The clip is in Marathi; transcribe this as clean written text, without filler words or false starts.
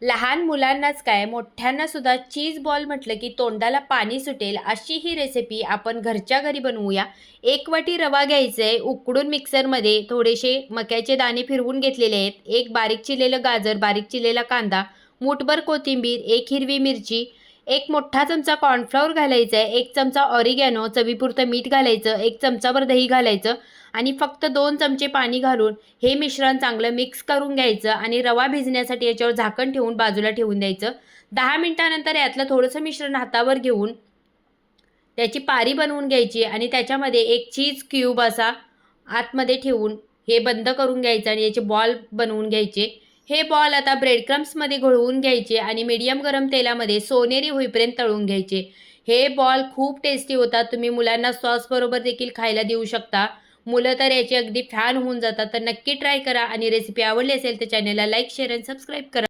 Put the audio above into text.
लहान मुलांनाच काय मोठ्यांना सुद्धा चीज बॉल म्हटलं की तोंडाला पाणी सुटेल अशी ही रेसिपी आपण घरच्या घरी बनवूया. एक वाटी रवा घ्यायचा आहे, उकडून मिक्सरमध्ये थोडेसे मक्याचे दाणे फिरवून घेतलेले आहेत. एक बारीक चिरलेलं गाजर, बारीक चिरलेला कांदा, मूठभर कोथिंबीर, एक हिरवी मिरची, एक मोठा चमचा कॉर्नफ्लॉवर घालायचा आहे, एक चमचा ऑरिगॅनो, चवीपुरतं मीठ घालायचं, एक चमचाभर दही घालायचं आणि फक्त 2 चमचे पाणी घालून हे मिश्रण चांगलं मिक्स करून घ्यायचं आणि रवा भिजण्यासाठी याच्यावर झाकण ठेवून बाजूला ठेवून द्यायचं. 10 मिनिटानंतर यातलं थोडंसं मिश्रण हातावर घेऊन त्याची पारी बनवून घ्यायची आणि त्याच्यामध्ये एक चीज क्यूब असा आतमध्ये ठेवून हे बंद करून घ्यायचं आणि याचे बॉल बनवून घ्यायचे. हे बॉल आता ब्रेड क्रम्समध्ये घोळवून घ्यायचे आणि मीडियम गरम तेलामध्ये सोनेरी होईपर्यंत तळून घ्यायचे. हे बॉल खूप टेस्टी होतात. तुम्ही मुलांना सॉसबरोबर देखील खायला देऊ शकता. मुलं तर याचे अगदी फॅन होऊन जातात. तर नक्की ट्राय करा आणि रेसिपी आवडली असेल तर चॅनलला लाईक, शेअर आणि सबस्क्राईब करा.